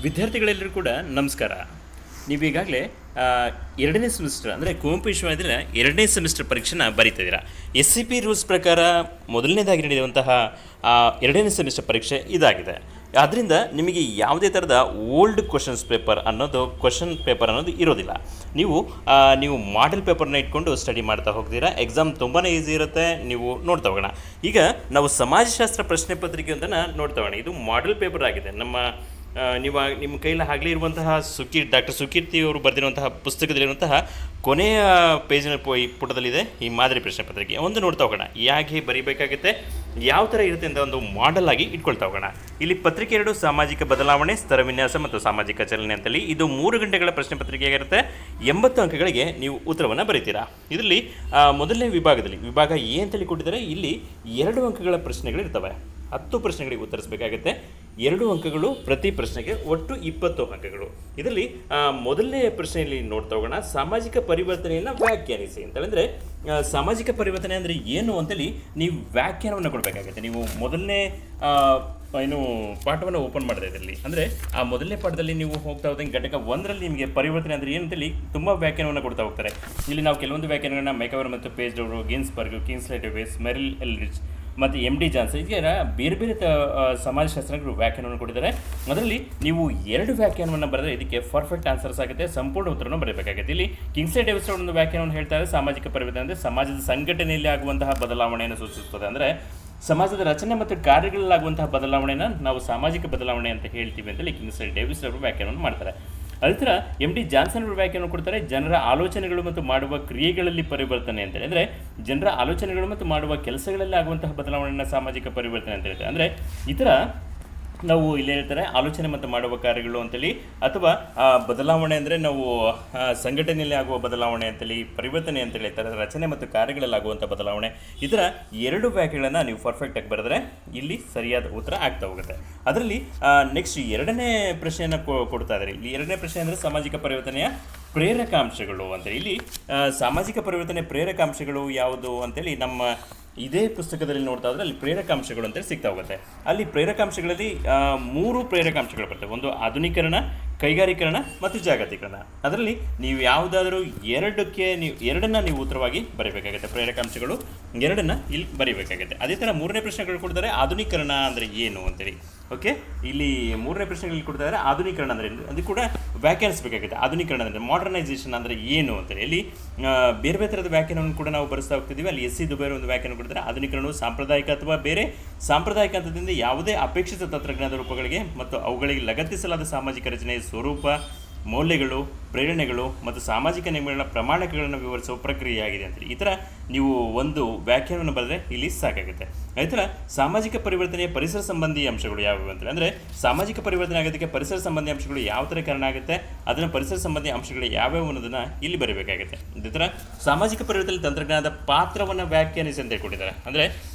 ವಿದ್ಯಾರ್ಥಿಗಳೆಲ್ಲರೂ ಕೂಡ ನಮಸ್ಕಾರ. ನೀವೀಗಾಗಲೇ ಎರಡನೇ ಸೆಮಿಸ್ಟರ್ ಅಂದರೆ ಕುವೆಂಪು ವಿಶ್ವವಿದ್ಯಾಲಯ ಎರಡನೇ ಸೆಮಿಸ್ಟರ್ ಪರೀಕ್ಷೆನ ಬರೀತಿದ್ದೀರಾ. SCP ರೂಲ್ಸ್ ಪ್ರಕಾರ ಮೊದಲನೇದಾಗಿ ನಡೆಯುವಂತಹ ಎರಡನೇ ಸೆಮಿಸ್ಟರ್ ಪರೀಕ್ಷೆ ಇದಾಗಿದೆ. ಆದ್ದರಿಂದ ನಿಮಗೆ ಯಾವುದೇ ಥರದ ಓಲ್ಡ್ ಕ್ವಶನ್ ಪೇಪರ್ ಅನ್ನೋದು ಇರೋದಿಲ್ಲ. ನೀವು ಮಾಡೆಲ್ ಪೇಪರ್ನ ಇಟ್ಕೊಂಡು ಸ್ಟಡಿ ಮಾಡ್ತಾ ಹೋಗ್ತೀರಾ. ಎಕ್ಸಾಮ್ ತುಂಬಾ ಈಸಿ ಇರುತ್ತೆ. ನೀವು ನೋಡ್ತಾ ಹೋಗೋಣ. ಈಗ ನಾವು ಸಮಾಜಶಾಸ್ತ್ರ ಪ್ರಶ್ನೆ ಪತ್ರಿಕೆ ಅಂತನ ನೋಡ್ತಾ ಹೋಗೋಣ. ಇದು ಮಾಡೆಲ್ ಪೇಪರ್ ಆಗಿದೆ. ನಿಮ್ಮ ಕೈಯಲ್ಲಿ ಆಗಲೇ ಇರುವಂತಹ ಡಾಕ್ಟರ್ ಸುಕೀರ್ತಿ ಅವರು ಬರೆದಿರುವಂತಹ ಪುಸ್ತಕದಲ್ಲಿರುವಂತಹ ಕೊನೆಯ ಪೇಜಿನ ಪುಟದಲ್ಲಿದೆ ಈ ಮಾದರಿ ಪ್ರಶ್ನೆ ಪತ್ರಿಕೆ. ಒಂದು ನೋಡ್ತಾ ಹೋಗೋಣ, ಯಾಕೆ ಬರೀಬೇಕಾಗುತ್ತೆ, ಯಾವ ಥರ ಇರುತ್ತೆ ಅಂತ ಒಂದು ಮಾಡೆಲ್ ಆಗಿ ಇಟ್ಕೊಳ್ತಾ ಹೋಗೋಣ. ಇಲ್ಲಿ ಪತ್ರಿಕೆ 2 ಸಾಮಾಜಿಕ ಬದಲಾವಣೆ, ಸ್ತರ ವಿನ್ಯಾಸ ಮತ್ತು ಸಾಮಾಜಿಕ ಚಲನೆ ಅಂತೇಳಿ ಇದು 3 ಗಂಟೆಗಳ ಪ್ರಶ್ನೆ ಪತ್ರಿಕೆ ಆಗಿರುತ್ತೆ. 80 ಅಂಕಗಳಿಗೆ ನೀವು ಉತ್ತರವನ್ನು ಬರೀತೀರಾ. ಇದರಲ್ಲಿ ಮೊದಲನೇ ವಿಭಾಗ ಎ ಅಂತೇಳಿ ಕೊಟ್ಟಿದ್ದಾರೆ. ಇಲ್ಲಿ 2 ಅಂಕಗಳ ಪ್ರಶ್ನೆಗಳಿರ್ತವೆ. 10 ಪ್ರಶ್ನೆಗಳಿಗೆ ಉತ್ತರಿಸಬೇಕಾಗುತ್ತೆ. 2 ಅಂಕಗಳು ಪ್ರತಿ ಪ್ರಶ್ನೆಗೆ, ಒಟ್ಟು 20 ಅಂಕಗಳು. ಇದರಲ್ಲಿ ಮೊದಲನೇ ಪ್ರಶ್ನೆಯಲ್ಲಿ ನೋಡ್ತಾ ಹೋಗೋಣ, ಸಾಮಾಜಿಕ ಪರಿವರ್ತನೆಯನ್ನು ವ್ಯಾಖ್ಯಾನಿಸಿ ಅಂತೇಳಿದ್ರೆ ಸಾಮಾಜಿಕ ಪರಿವರ್ತನೆ ಅಂದರೆ ಏನು ಅಂತೇಳಿ ನೀವು ವ್ಯಾಖ್ಯಾನವನ್ನು ಕೊಡಬೇಕಾಗುತ್ತೆ. ನೀವು ಮೊದಲನೇ ಪಾಠವನ್ನು ಓಪನ್ ಮಾಡಿದೆ ಇದರಲ್ಲಿ. ಅಂದರೆ ಆ ಮೊದಲನೇ ಪಾಠದಲ್ಲಿ ನೀವು ಹೋಗ್ತಾ ಹೋದಂಗೆ ಘಟಕ 1ರಲ್ಲಿ ನಿಮಗೆ ಪರಿವರ್ತನೆ ಅಂದರೆ ಏನು ಅಂತೇಳಿ ತುಂಬ ವ್ಯಾಖ್ಯಾನವನ್ನು ಕೊಡ್ತಾ ಹೋಗ್ತಾರೆ. ಇಲ್ಲಿ ನಾವು ಕೆಲವೊಂದು ವ್ಯಾಖ್ಯಾನಗಳನ್ನ ಮೆಕವರ್ ಮತ್ತು ಪೇಜ್ ಅವರು, ಗಿನ್ಸ್ಬರ್ಗ್, ಕಿಂಗ್ಸ್ಲೆಟ್, ಮೆರಿಲ್ ಎಲ್ರಿಚ್ ಮತ್ತು MD ಜಾನ್ಸನ್ ಇದರ ಬೇರೆ ಬೇರೆ ಸಮಾಜಶಾಸ್ತ್ರಜ್ಞರು ವ್ಯಾಖ್ಯಾನವನ್ನು ಕೊಟ್ಟಿದ್ದಾರೆ. ಅದರಲ್ಲಿ ನೀವು 2 ವ್ಯಾಖ್ಯಾನವನ್ನು ಬರೆದರೆ ಇದಕ್ಕೆ ಪರ್ಫೆಕ್ಟ್ ಆನ್ಸರ್ಸ್ ಆಗುತ್ತೆ, ಸಂಪೂರ್ಣ ಉತ್ತರವನ್ನು ಬರೀಬೇಕಾಗುತ್ತೆ. ಇಲ್ಲಿ ಕಿಂಗ್ಸ್ಲೆಟ್ ಡೇವಿಸ್ ಒಂದು ವ್ಯಾಖ್ಯಾನವನ್ನು ಹೇಳ್ತಾರೆ, ಸಾಮಾಜಿಕ ಪರಿವರ್ತನೆ ಅಂದರೆ ಸಮಾಜದ ಸಂಘಟನೆಯಲ್ಲಿ ಆಗುವಂತಹ ಬದಲಾವಣೆಯನ್ನು ಸೂಚಿಸುತ್ತದೆ. ಅಂದರೆ ಸಮಾಜದ ರಚನೆ ಮತ್ತು ಕಾರ್ಯಗಳಲ್ಲಾಗುವಂತಹ ಬದಲಾವಣೆಯನ್ನು ನಾವು ಸಾಮಾಜಿಕ ಬದಲಾವಣೆ ಅಂತ ಹೇಳ್ತೀವಿ ಅಂತೇಳಿ ಕಿಂಗ್ಸ್ಲೆಟ್ ಡೇವಿಸ್ ಅವರು ವ್ಯಾಖ್ಯಾನವನ್ನು ಮಾಡ್ತಾರೆ. ಅದೇ ಥರ MD ಜಾನ್ಸನ್ ಅವರು ವ್ಯಾಖ್ಯಾನ ಕೊಡ್ತಾರೆ, ಜನರ ಆಲೋಚನೆಗಳು ಮತ್ತು ಮಾಡುವ ಕ್ರಿಯೆಗಳಲ್ಲಿ ಪರಿವರ್ತನೆ ಅಂತೇಳಿ. ಅಂದರೆ ಜನರ ಆಲೋಚನೆಗಳು ಮತ್ತು ಮಾಡುವ ಕೆಲಸಗಳಲ್ಲಿ ಆಗುವಂತಹ ಬದಲಾವಣೆಯನ್ನು ಸಾಮಾಜಿಕ ಪರಿವರ್ತನೆ ಅಂತ ಹೇಳ್ತಾರೆ. ಅಂದರೆ ಈ ಥರ ನಾವು ಇಲ್ಲಿ ಹೇಳ್ತಾರೆ ಆಲೋಚನೆ ಮತ್ತು ಮಾಡುವ ಕಾರ್ಯಗಳು ಅಂತೇಳಿ, ಅಥವಾ ಬದಲಾವಣೆ ಅಂದರೆ ನಾವು ಸಂಘಟನೆಯಲ್ಲಿ ಆಗುವ ಬದಲಾವಣೆ ಅಂತೇಳಿ, ಪರಿವರ್ತನೆ ಅಂತೇಳಿ ಹೇಳ್ತಾರೆ, ರಚನೆ ಮತ್ತು ಕಾರ್ಯಗಳಲ್ಲಿ ಆಗುವಂಥ ಬದಲಾವಣೆ. ಈ ಥರ 2 ವ್ಯಾಖ್ಯೆಗಳನ್ನು ನೀವು ಪರ್ಫೆಕ್ಟಾಗಿ ಬರೆದರೆ ಇಲ್ಲಿ ಸರಿಯಾದ ಉತ್ತರ ಆಗ್ತಾ ಹೋಗುತ್ತೆ. ಅದರಲ್ಲಿ ನೆಕ್ಸ್ಟ್ 2ನೇ ಪ್ರಶ್ನೆಯನ್ನು ಕೊಡ್ತಾ ಇದ್ದಾರೆ. ಇಲ್ಲಿ 2ನೇ ಪ್ರಶ್ನೆ ಅಂದರೆ ಸಾಮಾಜಿಕ ಪರಿವರ್ತನೆಯ ಪ್ರೇರಕಾಂಶಗಳು ಅಂತೇಳಿ. ಇಲ್ಲಿ ಸಾಮಾಜಿಕ ಪರಿವರ್ತನೆ ಪ್ರೇರಕಾಂಶಗಳು ಯಾವುದು ಅಂತೇಳಿ ನಮ್ಮ ಇದೇ ಪುಸ್ತಕದಲ್ಲಿ ನೋಡ್ತಾ ಹೋದರೆ ಅಲ್ಲಿ ಪ್ರೇರಕಾಂಶಗಳು ಅಂತೇಳಿ ಸಿಗ್ತಾ ಹೋಗುತ್ತೆ. ಅಲ್ಲಿ ಪ್ರೇರಕಾಂಶಗಳಲ್ಲಿ 3 ಪ್ರೇರಕಾಂಶಗಳು ಬರ್ತವೆ. ಒಂದು ಆಧುನೀಕರಣ, ಕೈಗಾರೀಕರಣ ಮತ್ತು ಜಾಗತೀಕರಣ. ಅದರಲ್ಲಿ ನೀವು ಯಾವುದಾದ್ರೂ ಎರಡನ್ನ ನೀವು ಉತ್ತರವಾಗಿ ಬರೀಬೇಕಾಗುತ್ತೆ. ಪ್ರೇರಕಾಂಶಗಳು 2ನ್ನ ಇಲ್ಲಿ ಬರೀಬೇಕಾಗುತ್ತೆ. ಅದೇ ಥರ 3ನೇ ಪ್ರಶ್ನೆಗಳು ಕೊಡ್ತಾರೆ, ಆಧುನೀಕರಣ ಅಂದರೆ ಏನು ಅಂತೇಳಿ. ಓಕೆ, ಇಲ್ಲಿ 3ನೇ ಪ್ರಶ್ನೆಗಳಲ್ಲಿ ಕೊಡ್ತಾರೆ ಆಧುನೀಕರಣ ಅಂದರೆ ಏನು, ಅದು ಕೂಡ ವ್ಯಾಖ್ಯಾನಿಸಬೇಕಾಗುತ್ತೆ. ಆಧುನೀಕರಣ ಅಂದರೆ ಮಾಡರ್ನೈಸೇಷನ್ ಅಂದರೆ ಏನು ಅಂತೇಳಿ. ಇಲ್ಲಿ ಬೇರೆ ಬೇರೆ ಥರದ ವ್ಯಾಖ್ಯಾನವನ್ನು ಕೂಡ ನಾವು ಬರೆಸ್ತಾ ಹೋಗ್ತಿದ್ದೀವಿ. ಅಲ್ಲಿ SC ದುಬೈರ್ ಒಂದು ವ್ಯಾಖ್ಯಾನ ಕೊಡ್ತಾರೆ, ಆಧುನೀಕರಣವು ಸಾಂಪ್ರದಾಯಿಕ ಅಥವಾ ಬೇರೆ ಸಾಂಪ್ರದಾಯಿಕ ಹಂತದಿಂದ ಯಾವುದೇ ಅಪೇಕ್ಷಿತ ತಂತ್ರಜ್ಞಾನದ ರೂಪಗಳಿಗೆ ಮತ್ತು ಅವುಗಳಿಗೆ ಲಗತ್ತಿಸಲಾದ ಸಾಮಾಜಿಕ ರಚನೆಯ ಸ್ವರೂಪ, ಮೌಲ್ಯಗಳು, ಪ್ರೇರಣೆಗಳು ಮತ್ತು ಸಾಮಾಜಿಕ ನಿಯಮಗಳ ಪ್ರಮಾಣಗಳನ್ನು ವಿವರಿಸುವ ಪ್ರಕ್ರಿಯೆಯಾಗಿದೆ ಅಂತೇಳಿ. ಈ ಥರ ನೀವು ಒಂದು ವ್ಯಾಖ್ಯಾನವನ್ನು ಬರೆದರೆ ಇಲ್ಲಿ ಸಾಕಾಗುತ್ತೆ. ಅದೇ ಥರ ಸಾಮಾಜಿಕ ಪರಿವರ್ತನೆಯ ಪರಿಸರ ಸಂಬಂಧಿ ಅಂಶಗಳು ಯಾವುವು ಅಂತೇಳಿ. ಅಂದರೆ ಸಾಮಾಜಿಕ ಪರಿವರ್ತನೆ ಆಗೋದಕ್ಕೆ ಪರಿಸರ ಸಂಬಂಧಿ ಅಂಶಗಳು ಯಾವ ಥರ ಕಾರಣ ಆಗುತ್ತೆ, ಅದನ್ನು ಪರಿಸರ ಸಂಬಂಧಿ ಅಂಶಗಳು ಯಾವ್ಯಾವ ಅನ್ನೋದನ್ನು ಇಲ್ಲಿ ಬರೀಬೇಕಾಗುತ್ತೆ. ಅದೇ ಥರ ಸಾಮಾಜಿಕ ಪರಿವರ್ತನೆ ತಂತ್ರಜ್ಞಾನದ ಪಾತ್ರವನ್ನು ವ್ಯಾಖ್ಯಾನಿಸಿ ಅಂತ ಹೇಳ್ಕೊಟ್ಟಿದ್ದಾರೆ. ಅಂದರೆ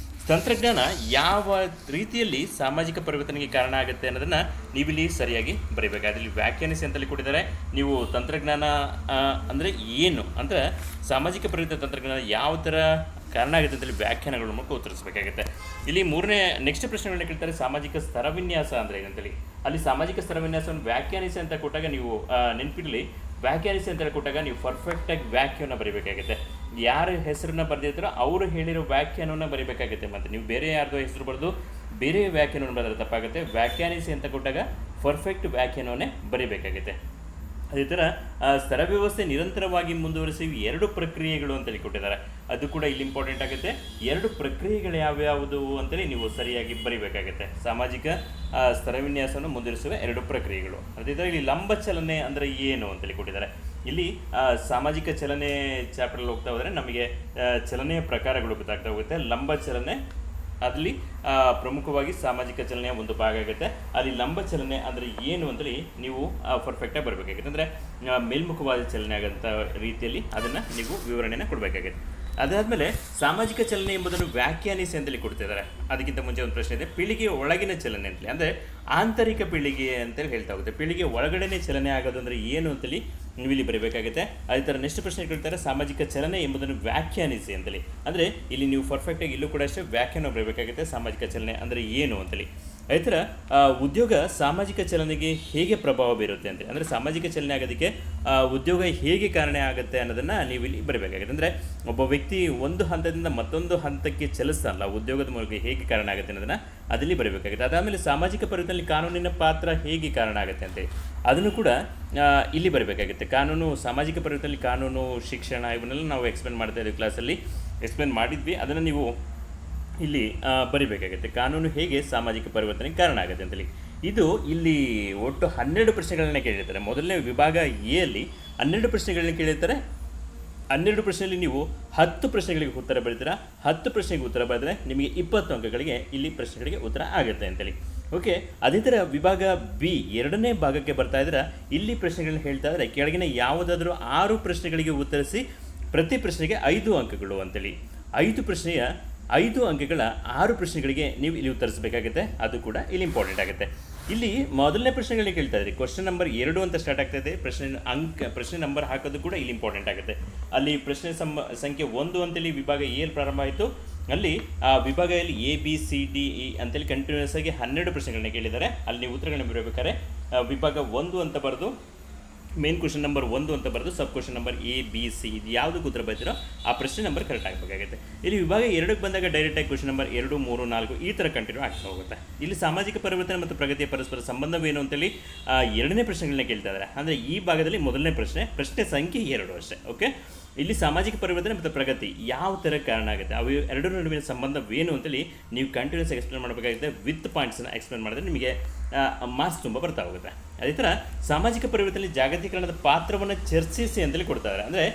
ತಂತ್ರಜ್ಞಾನ ಯಾವ ರೀತಿಯಲ್ಲಿ ಸಾಮಾಜಿಕ ಪರಿವರ್ತನೆಗೆ ಕಾರಣ ಆಗುತ್ತೆ ಅನ್ನೋದನ್ನು ನೀವಿಲ್ಲಿ ಸರಿಯಾಗಿ ಬರೀಬೇಕಾದ್ರೆ ಇಲ್ಲಿ ವ್ಯಾಖ್ಯಾನಿಸಿ ಅಂತಲ್ಲಿ ಕೊಟ್ಟಿದ್ದಾರೆ. ನೀವು ತಂತ್ರಜ್ಞಾನ ಅಂದರೆ ಏನು ಅಂದರೆ ಸಾಮಾಜಿಕ ಪರಿವರ್ತನೆ ತಂತ್ರಜ್ಞಾನ ಯಾವ ಥರ ಕಾರಣ ಆಗುತ್ತೆ ಅಂತೇಳಿ ವ್ಯಾಖ್ಯಾನಗಳ ಮೂಲಕ ಉತ್ತರಿಸಬೇಕಾಗುತ್ತೆ. ಇಲ್ಲಿ ನೆಕ್ಸ್ಟ್ ಪ್ರಶ್ನೆಗಳನ್ನ ಕೇಳ್ತಾರೆ, ಸಾಮಾಜಿಕ ಸ್ತರವಿನ್ಯಾಸ ಅಂದರೆ ಏನಂತೇಳಿ. ಅಲ್ಲಿ ಸಾಮಾಜಿಕ ಸ್ತರವಿನ್ಯಾಸವನ್ನು ವ್ಯಾಖ್ಯಾನಿಸಿ ಅಂತ ಕೊಟ್ಟಾಗ ನೀವು ನೆನಪಿಡಲಿ, ವ್ಯಾಖ್ಯಾನಿಸಿ ಅಂತ ಕೊಟ್ಟಾಗ ನೀವು ಪರ್ಫೆಕ್ಟಾಗಿ ವ್ಯಾಖ್ಯಾನ ಬರೀಬೇಕಾಗುತ್ತೆ. ಯಾರ ಹೆಸರನ್ನ ಬರೆದಿರ್ತಾರೋ ಅವರು ಹೇಳಿರೋ ವ್ಯಾಖ್ಯಾನವನ್ನು ಬರೀಬೇಕಾಗುತ್ತೆ. ಮತ್ತು ನೀವು ಬೇರೆ ಯಾರ್ದೋ ಹೆಸರು ಬರೆದು ಬೇರೆ ವ್ಯಾಖ್ಯಾನವನ್ನು ಬರೆದ್ರೆ ತಪ್ಪಾಗುತ್ತೆ. ವ್ಯಾಖ್ಯಾನಿಸಿ ಅಂತ ಕೊಟ್ಟಾಗ ಪರ್ಫೆಕ್ಟ್ ವ್ಯಾಖ್ಯಾನವನ್ನೇ ಬರೀಬೇಕಾಗುತ್ತೆ. ಅದೇ ಥರ ಸ್ತರ ವ್ಯವಸ್ಥೆ ನಿರಂತರವಾಗಿ ಮುಂದುವರಿಸಿ 2 ಪ್ರಕ್ರಿಯೆಗಳು ಅಂತೇಳಿ ಕೊಟ್ಟಿದ್ದಾರೆ. ಅದು ಕೂಡ ಇಲ್ಲಿ ಇಂಪಾರ್ಟೆಂಟ್ ಆಗುತ್ತೆ. 2 ಪ್ರಕ್ರಿಯೆಗಳು ಯಾವ್ಯಾವುದು ಅಂತೇಳಿ ನೀವು ಸರಿಯಾಗಿ ಬರೀಬೇಕಾಗುತ್ತೆ. ಸಾಮಾಜಿಕ ಸ್ತರವಿನ್ಯಾಸವನ್ನು ಮುಂದುವರಿಸುವ 2 ಪ್ರಕ್ರಿಯೆಗಳು. ಅದೇ ಥರ ಇಲ್ಲಿ ಲಂಬ ಚಲನೆ ಅಂದರೆ ಏನು ಅಂತೇಳಿ ಕೊಟ್ಟಿದ್ದಾರೆ. ಇಲ್ಲಿ ಸಾಮಾಜಿಕ ಚಲನೆ ಚಾಪ್ಟರ್ಲ್ಲಿ ಹೋಗ್ತಾ ಹೋದರೆ ನಮಗೆ ಚಲನೆಯ ಪ್ರಕಾರಗಳು ಗೊತ್ತಾಗ್ತಾ ಹೋಗುತ್ತೆ. ಲಂಬ ಚಲನೆ ಅಲ್ಲಿ ಪ್ರಮುಖವಾಗಿ ಸಾಮಾಜಿಕ ಚಲನೆಯ ಒಂದು ಭಾಗ ಆಗುತ್ತೆ. ಅಲ್ಲಿ ಲಂಬ ಚಲನೆ ಅಂದರೆ ಏನು ಅಂತೇಳಿ ನೀವು ಪರ್ಫೆಕ್ಟಾಗಿ ಬರಬೇಕಾಗುತ್ತೆ. ಅಂದರೆ ಮೇಲ್ಮುಖವಾದ ಚಲನೆ ಆಗೋಂಥ ರೀತಿಯಲ್ಲಿ ಅದನ್ನು ನೀವು ವಿವರಣೆಯನ್ನು ಕೊಡಬೇಕಾಗುತ್ತೆ. ಅದಾದಮೇಲೆ ಸಾಮಾಜಿಕ ಚಲನೆ ಎಂಬುದನ್ನು ವ್ಯಾಖ್ಯಾನಿಸಿ ಅಂತೇಳಿ ಕೊಡ್ತಿದ್ದಾರೆ. ಅದಕ್ಕಿಂತ ಮುಂಚೆ ಒಂದು ಪ್ರಶ್ನೆ ಇದೆ, ಪೀಳಿಗೆಯ ಒಳಗಿನ ಚಲನೆ ಅಂತೇಳಿ. ಅಂದರೆ ಆಂತರಿಕ ಪೀಳಿಗೆ ಅಂತೇಳಿ ಹೇಳ್ತಾ ಹೋಗುತ್ತೆ. ಪೀಳಿಗೆ ಒಳಗಡೆನೇ ಚಲನೆ ಆಗೋದು ಅಂದರೆ ಏನು ಅಂತೇಳಿ ನೀವು ಇಲ್ಲಿ ಬರೀಬೇಕಾಗುತ್ತೆ. ಅದೇ ಥರ ನೆಕ್ಸ್ಟ್ ಪ್ರಶ್ನೆ ಕೇಳ್ತಾರೆ, ಸಾಮಾಜಿಕ ಚಲನೆ ಎಂಬುದನ್ನು ವ್ಯಾಖ್ಯಾನಿಸಿ ಅಂತೇಳಿ. ಅಂದರೆ ಇಲ್ಲಿ ನೀವು ಪರ್ಫೆಕ್ಟಾಗಿ ಇಲ್ಲೂ ಕೂಡ ಅಷ್ಟೇ ವ್ಯಾಖ್ಯಾನ ಬರೀಬೇಕಾಗುತ್ತೆ. ಸಾಮಾಜಿಕ ಚಲನೆ ಅಂದರೆ ಏನು ಅಂತೇಳಿ. ಅದೇ ಥರ ಉದ್ಯೋಗ ಸಾಮಾಜಿಕ ಚಲನೆಗೆ ಹೇಗೆ ಪ್ರಭಾವ ಬೀರುತ್ತೆ ಅಂತ, ಅಂದರೆ ಸಾಮಾಜಿಕ ಚಲನೆ ಆಗೋದಕ್ಕೆ ಉದ್ಯೋಗ ಹೇಗೆ ಕಾರಣ ಆಗುತ್ತೆ ಅನ್ನೋದನ್ನು ನೀವು ಇಲ್ಲಿ ಬರಬೇಕಾಗುತ್ತೆ. ಅಂದರೆ ಒಬ್ಬ ವ್ಯಕ್ತಿ ಒಂದು ಹಂತದಿಂದ ಮತ್ತೊಂದು ಹಂತಕ್ಕೆ ಚಲಿಸ್ತಾನಲ್ಲ, ಉದ್ಯೋಗದ ಮೂಲಕ ಹೇಗೆ ಕಾರಣ ಆಗುತ್ತೆ ಅನ್ನೋದನ್ನು ಅದಲ್ಲಿ ಬರಬೇಕಾಗುತ್ತೆ. ಅದಾದಮೇಲೆ ಸಾಮಾಜಿಕ ಪರಿವರ್ತನೆಯಲ್ಲಿ ಕಾನೂನಿನ ಪಾತ್ರ ಹೇಗೆ ಕಾರಣ ಆಗುತ್ತೆ ಅಂತೇಳಿ ಅದನ್ನು ಕೂಡ ಇಲ್ಲಿ ಬರಬೇಕಾಗುತ್ತೆ. ಕಾನೂನು, ಸಾಮಾಜಿಕ ಪರಿವರ್ತನೆಯಲ್ಲಿ ಕಾನೂನು, ಶಿಕ್ಷಣ ಇವನ್ನೆಲ್ಲ ನಾವು ಎಕ್ಸ್ಪ್ಲೇನ್ ಮಾಡ್ತಾ ಇದ್ದೀವಿ, ಕ್ಲಾಸಲ್ಲಿ ಎಕ್ಸ್ಪ್ಲೇನ್ ಮಾಡಿದ್ವಿ. ಅದನ್ನು ನೀವು ಇಲ್ಲಿ ಬರಿಬೇಕಾಗುತ್ತೆ. ಕಾನೂನು ಹೇಗೆ ಸಾಮಾಜಿಕ ಪರಿವರ್ತನೆಗೆ ಕಾರಣ ಆಗುತ್ತೆ ಅಂತೇಳಿ. ಇದು ಇಲ್ಲಿ ಒಟ್ಟು 12 ಪ್ರಶ್ನೆಗಳನ್ನ ಕೇಳಿರ್ತಾರೆ. ಮೊದಲನೇ ವಿಭಾಗ ಎ ಅಲ್ಲಿ 12 ಪ್ರಶ್ನೆಗಳನ್ನ ಕೇಳಿರ್ತಾರೆ. 12 ಪ್ರಶ್ನೆಯಲ್ಲಿ ನೀವು 10 ಪ್ರಶ್ನೆಗಳಿಗೆ ಉತ್ತರ ಬರೀತೀರಾ. 10 ಪ್ರಶ್ನೆಗೆ ಉತ್ತರ ಬರೆದರೆ ನಿಮಗೆ 20 ಅಂಕಗಳಿಗೆ ಇಲ್ಲಿ ಪ್ರಶ್ನೆಗಳಿಗೆ ಉತ್ತರ ಆಗುತ್ತೆ ಅಂತೇಳಿ. ಓಕೆ, ಅದೇ ಥರ ವಿಭಾಗ ಬಿ 2ನೇ ಭಾಗಕ್ಕೆ ಬರ್ತಾ ಇದ್ರೆ ಇಲ್ಲಿ ಪ್ರಶ್ನೆಗಳನ್ನ ಹೇಳ್ತಾ ಇದ್ದಾರೆ. ಕೆಳಗಿನ ಯಾವುದಾದ್ರೂ 6 ಪ್ರಶ್ನೆಗಳಿಗೆ ಉತ್ತರಿಸಿ, ಪ್ರತಿ ಪ್ರಶ್ನೆಗೆ 5 ಅಂಕಗಳು ಅಂತೇಳಿ. 5 ಅಂಕಗಳ 6 ಪ್ರಶ್ನೆಗಳಿಗೆ ನೀವು ಇಲ್ಲಿ ಉತ್ತರಿಸಬೇಕಾಗುತ್ತೆ. ಅದು ಕೂಡ ಇಲ್ಲಿ ಇಂಪಾರ್ಟೆಂಟ್ ಆಗುತ್ತೆ. ಇಲ್ಲಿ ಮೊದಲನೇ ಪ್ರಶ್ನೆಗಳಿಗೆ ಕೇಳ್ತಾ ಇದ್ರಿ, ಕ್ವಶನ್ ನಂಬರ್ 2 ಅಂತ ಸ್ಟಾರ್ಟ್ ಆಗ್ತಾ ಇದೆ. ಪ್ರಶ್ನೆ ನಂಬರ್ ಹಾಕೋದು ಕೂಡ ಇಲ್ಲಿ ಇಂಪಾರ್ಟೆಂಟ್ ಆಗುತ್ತೆ. ಅಲ್ಲಿ ಪ್ರಶ್ನೆ ಸಂಖ್ಯೆ 1 ಅಂತೇಳಿ ವಿಭಾಗ ಎ ಪ್ರಾರಂಭ ಆಯಿತು. ಅಲ್ಲಿ ಆ ವಿಭಾಗದಲ್ಲಿ ABCDE ಅಂತೇಳಿ ಕಂಟಿನ್ಯೂಸ್ ಆಗಿ 12 ಪ್ರಶ್ನೆಗಳನ್ನ ಕೇಳಿದ್ದಾರೆ. ಅಲ್ಲಿ ನೀವು ಉತ್ತರಗಳನ್ನ ಬರಬೇಕಾದ್ರೆ ವಿಭಾಗ 1 ಅಂತ ಬರೆದು, ಮೇನ್ ಕ್ವಶನ್ ನಂಬರ್ 1 ಅಂತ ಬರೆದು, ಸಬ್ ಕ್ವಶನ್ ನಂಬರ್ ABC ಇದು ಯಾವುದಕ್ಕೆ ಉತ್ತರ ಬರ್ತೀರೋ ಆ ಪ್ರಶ್ನೆ ನಂಬರ್ ಕರೆಕ್ಟ್ ಆಗಬೇಕಾಗುತ್ತೆ. ಇಲ್ಲಿ ವಿಭಾಗ 2ಕ್ಕೆ ಬಂದಾಗ ಡೈರೆಕ್ಟಾಗಿ ಕ್ವಶನ್ ನಂಬರ್ 2, 3, 4 ಈ ಥರ ಕಂಟಿನ್ಯೂ ಆಗ್ತಾ ಹೋಗುತ್ತೆ. ಇಲ್ಲಿ ಸಾಮಾಜಿಕ ಪರಿವರ್ತನೆ ಮತ್ತು ಪ್ರಗತಿಯ ಪರಸ್ಪರ ಸಂಬಂಧವೇನು ಅಂತೇಳಿ 2ನೇ ಪ್ರಶ್ನೆಗಳನ್ನ ಕೇಳ್ತಾ ಇದ್ದಾರೆ. ಅಂದರೆ ಈ ಭಾಗದಲ್ಲಿ ಮೊದಲನೇ ಪ್ರಶ್ನೆ ಸಂಖ್ಯೆ 2 ಅಷ್ಟೇ. ಓಕೆ, ಇಲ್ಲಿ ಸಾಮಾಜಿಕ ಪರಿವರ್ತನೆ ಮತ್ತು ಪ್ರಗತಿ ಯಾವ ಥರ ಕಾರಣ ಆಗುತ್ತೆ, ಅವು ಎರಡರ ನಡುವಿನ ಸಂಬಂಧವೇನು ಅಂತೇಳಿ ನೀವು ಕಂಟಿನ್ಯೂಸ್ ಎಕ್ಸ್ಪ್ಲೇನ್ ಮಾಡಬೇಕಾಗುತ್ತೆ. ವಿತ್ ಪಾಯಿಂಟ್ಸನ್ನು ಎಕ್ಸ್ಪ್ಲೇನ್ ಮಾಡಿದ್ರೆ ನಿಮಗೆ ಮಾರ್ಕ್ಸ್ ತುಂಬ ಬರ್ತಾ ಹೋಗುತ್ತೆ. ಅದೇ ಥರ ಸಾಮಾಜಿಕ ಪರಿವರ್ತನೆಯಲ್ಲಿ ಜಾಗತೀಕರಣದ ಪಾತ್ರವನ್ನು ಚರ್ಚಿಸಿ ಅಂತೇಳಿ ಕೊಡ್ತಾ ಇದ್ದಾರೆ. ಅಂದರೆ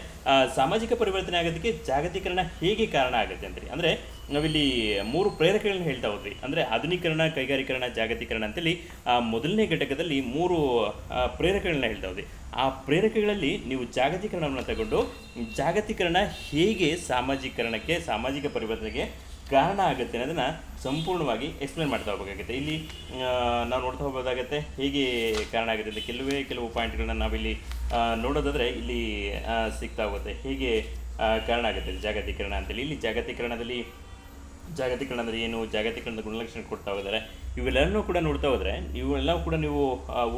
ಸಾಮಾಜಿಕ ಪರಿವರ್ತನೆ ಆಗೋದಕ್ಕೆ ಜಾಗತೀಕರಣ ಹೇಗೆ ಕಾರಣ ಆಗುತ್ತೆ ಅಂತೇಳಿ. ಅಂದರೆ ನಾವಿಲ್ಲಿ 3 ಪ್ರೇರಕಗಳನ್ನ ಹೇಳ್ತಾ ಹೋದ್ವಿ. ಅಂದರೆ ಆಧುನೀಕರಣ, ಕೈಗಾರೀಕರಣ, ಜಾಗತೀಕರಣ ಅಂತೇಳಿ ಮೊದಲನೇ ಘಟಕದಲ್ಲಿ 3 ಪ್ರೇರಕಗಳನ್ನ ಹೇಳ್ತಾ ಹೋದ್ವಿ. ಆ ಪ್ರೇರಕಗಳಲ್ಲಿ ನೀವು ಜಾಗತೀಕರಣವನ್ನು ತಗೊಂಡು ಜಾಗತೀಕರಣ ಹೇಗೆ ಸಾಮಾಜಿಕ ಪರಿವರ್ತನೆಗೆ ಕಾರಣ ಆಗುತ್ತೆ ಅನ್ನೋದನ್ನು ಸಂಪೂರ್ಣವಾಗಿ ಎಕ್ಸ್ಪ್ಲೇನ್ ಮಾಡ್ತಾ ಹೋಗಬೇಕಾಗುತ್ತೆ. ಇಲ್ಲಿ ನಾವು ನೋಡ್ತಾ ಹೋಗೋದಾಗುತ್ತೆ ಹೇಗೆ ಕಾರಣ ಆಗುತ್ತೆ ಅಂತ. ಕೆಲವು ಪಾಯಿಂಟ್ಗಳನ್ನ ನಾವಿಲ್ಲಿ ನೋಡೋದಾದರೆ ಇಲ್ಲಿ ಸಿಗ್ತಾ ಹೋಗುತ್ತೆ ಹೇಗೆ ಕಾರಣ ಆಗುತ್ತೆ ಜಾಗತೀಕರಣ ಅಂತೇಳಿ. ಇಲ್ಲಿ ಜಾಗತೀಕರಣ ಅಂದರೆ ಏನು, ಜಾಗತೀಕರಣದ ಗುಣಲಕ್ಷಣ ಕೊಡ್ತಾ ಹೋದರೆ ಇವೆಲ್ಲವನ್ನೂ ಕೂಡ ನೋಡ್ತಾ ಹೋದರೆ, ಇವೆಲ್ಲವೂ ಕೂಡ ನೀವು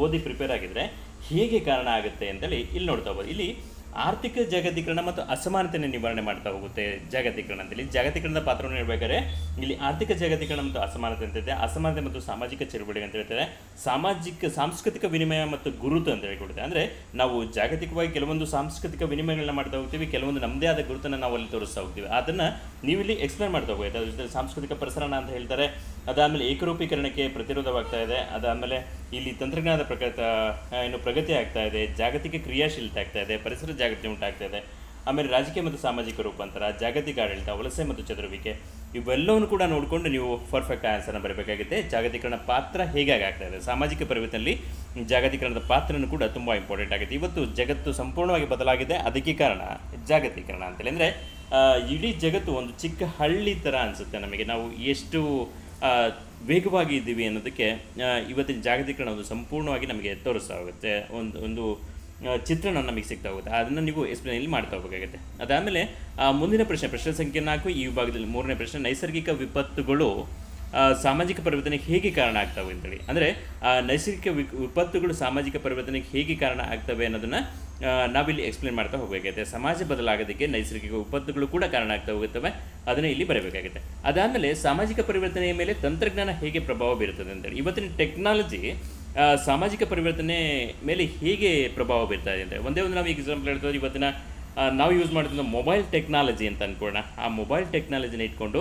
ಓದಿ ಪ್ರಿಪೇರ್ ಆಗಿದ್ದರೆ ಹೇಗೆ ಕಾರಣ ಆಗುತ್ತೆ ಅಂತೇಳಿ ಇಲ್ಲಿ ನೋಡ್ತಾ ಹೋಗ್ಬೋದು. ಇಲ್ಲಿ ಆರ್ಥಿಕ ಜಾಗತೀಕರಣ ಮತ್ತು ಅಸಮಾನತೆಯನ್ನು ನಿವಾರಣೆ ಮಾಡ್ತಾ ಹೋಗುತ್ತೆ ಜಾಗತೀಕರಣ ಅಂತೇಳಿ. ಜಾಗತೀಕರಣದ ಪಾತ್ರವನ್ನು ಹೇಳ್ಬೇಕಾದ್ರೆ ಇಲ್ಲಿ ಆರ್ಥಿಕ ಜಾಗತೀಕರಣ ಮತ್ತು ಅಸಮಾನತೆ ಅಂತ ಇದೆ. ಅಸಮಾನತೆ ಮತ್ತು ಸಾಮಾಜಿಕ ಚಳುವಳಿ ಅಂತ ಹೇಳ್ತಾರೆ. ಸಾಂಸ್ಕೃತಿಕ ವಿನಿಮಯ ಮತ್ತು ಗುರುತು ಅಂತ ಹೇಳಿಕೊಡುತ್ತೆ. ಅಂದರೆ ನಾವು ಜಾಗತಿಕವಾಗಿ ಕೆಲವೊಂದು ಸಾಂಸ್ಕೃತಿಕ ವಿನಿಮಯಗಳನ್ನ ಮಾಡ್ತಾ ಹೋಗ್ತೀವಿ, ಕೆಲವೊಂದು ನಮ್ಮದೇ ಆದ ಗುರುತನ್ನು ನಾವು ಅಲ್ಲಿ ತೋರಿಸ್ತಾ ಹೋಗ್ತೀವಿ. ಅದನ್ನು ನೀವು ಇಲ್ಲಿ ಎಕ್ಸ್ಪ್ಲೇನ್ ಮಾಡ್ತಾ ಹೋಗುತ್ತೆ. ಅದ್ರ ಜೊತೆ ಸಾಂಸ್ಕೃತಿಕ ಪ್ರಸರಣ ಅಂತ ಹೇಳ್ತಾರೆ. ಅದಾದಮೇಲೆ ಏಕರೂಪೀಕರಣಕ್ಕೆ ಪ್ರತಿರೋಧವಾಗ್ತಾ ಇದೆ. ಅದಾದಮೇಲೆ ಇಲ್ಲಿ ತಂತ್ರಜ್ಞಾನದ ಪ್ರಗತಿ ಆಗ್ತಾ ಇದೆ, ಜಾಗತಿಕ ಕ್ರಿಯಾಶೀಲತೆ ಆಗ್ತಾ ಇದೆ, ಪರಿಸರ ಜಾಗೃತಿ ಉಂಟಾಗ್ತಾ ಇದೆ. ಆಮೇಲೆ ರಾಜಕೀಯ ಮತ್ತು ಸಾಮಾಜಿಕ ರೂಪಾಂತರ, ಜಾಗತಿಕ ಆಡಳಿತ, ವಲಸೆ ಮತ್ತು ಚದುರುವಿಕೆ ಇವೆಲ್ಲವನ್ನು ಕೂಡ ನೋಡಿಕೊಂಡು ನೀವು ಪರ್ಫೆಕ್ಟ್ ಆನ್ಸರ್ನ ಬರಬೇಕಾಗುತ್ತೆ. ಜಾಗತೀಕರಣ ಪಾತ್ರ ಹೇಗಾಗಿ ಆಗ್ತಾ ಇದೆ, ಸಾಮಾಜಿಕ ಪರಿವರ್ತನೆಯಲ್ಲಿ ಜಾಗತೀಕರಣದ ಪಾತ್ರನೂ ಕೂಡ ತುಂಬ ಇಂಪಾರ್ಟೆಂಟ್ ಆಗುತ್ತೆ. ಇವತ್ತು ಜಗತ್ತು ಸಂಪೂರ್ಣವಾಗಿ ಬದಲಾಗಿದೆ, ಅದಕ್ಕೆ ಕಾರಣ ಜಾಗತೀಕರಣ ಅಂತೇಳಿ. ಅಂದರೆ ಇಡೀ ಜಗತ್ತು ಒಂದು ಚಿಕ್ಕ ಹಳ್ಳಿ ಥರ ಅನಿಸುತ್ತೆ ನಮಗೆ. ನಾವು ಎಷ್ಟು ವೇಗವಾಗಿ ಇದ್ದೀವಿ ಅನ್ನೋದಕ್ಕೆ ಇವತ್ತಿನ ಜಾಗತೀಕರಣ ಒಂದು ಸಂಪೂರ್ಣವಾಗಿ ನಮಗೆ ತೋರಿಸ್ತಾ ಹೋಗುತ್ತೆ. ಒಂದು ಚಿತ್ರಣ ನಮಗೆ ಸಿಗ್ತಾ ಹೋಗುತ್ತೆ. ಅದನ್ನು ನೀವು ಎಕ್ಸ್ಪ್ಲೇನ್ ಇಲ್ಲಿ ಮಾಡ್ತಾ ಹೋಗಬೇಕಾಗುತ್ತೆ. ಅದಾದಮೇಲೆ ಮುಂದಿನ ಪ್ರಶ್ನೆ ಸಂಖ್ಯೆ 4 ಈ ವಿಭಾಗದಲ್ಲಿ 3ನೇ ಪ್ರಶ್ನೆ, ನೈಸರ್ಗಿಕ ವಿಪತ್ತುಗಳು ಸಾಮಾಜಿಕ ಪರಿವರ್ತನೆಗೆ ಹೇಗೆ ಕಾರಣ ಆಗ್ತವೆ ಅಂತೇಳಿ. ಅಂದರೆ ನೈಸರ್ಗಿಕ ವಿಪತ್ತುಗಳು ಸಾಮಾಜಿಕ ಪರಿವರ್ತನೆಗೆ ಹೇಗೆ ಕಾರಣ ಆಗ್ತವೆ ಅನ್ನೋದನ್ನು ನಾವಿಲ್ಲಿ ಎಕ್ಸ್ಪ್ಲೇನ್ ಮಾಡ್ತಾ ಹೋಗಬೇಕಾಗುತ್ತೆ. ಸಮಾಜ ಬದಲಾಗೋದಕ್ಕೆ ನೈಸರ್ಗಿಕ ವಿಪತ್ತುಗಳು ಕೂಡ ಕಾರಣ ಆಗ್ತಾ ಹೋಗುತ್ತವೆ, ಅದನ್ನೇ ಇಲ್ಲಿ ಬರಬೇಕಾಗುತ್ತೆ. ಅದಾದಮೇಲೆ ಸಾಮಾಜಿಕ ಪರಿವರ್ತನೆಯ ಮೇಲೆ ತಂತ್ರಜ್ಞಾನ ಹೇಗೆ ಪ್ರಭಾವ ಬೀರುತ್ತದೆ ಅಂತೇಳಿ. ಇವತ್ತಿನ ಟೆಕ್ನಾಲಜಿ ಸಾಮಾಜಿಕ ಪರಿವರ್ತನೆ ಮೇಲೆ ಹೇಗೆ ಪ್ರಭಾವ ಬೀರ್ತಾ ಇದೆ ಅಂತ ಒಂದೇ ಒಂದು ನಾವು ಎಕ್ಸಾಂಪಲ್ ಹೇಳ್ತೀವಿ. ಇವತ್ತಿನ ನಾವು ಯೂಸ್ ಮಾಡ್ತಿದ್ದ ಮೊಬೈಲ್ ಟೆಕ್ನಾಲಜಿ ಅಂತ ಅಂದ್ಕೊಳ್ಳೋಣ. ಆ ಮೊಬೈಲ್ ಟೆಕ್ನಾಲಜಿನ ಇಟ್ಕೊಂಡು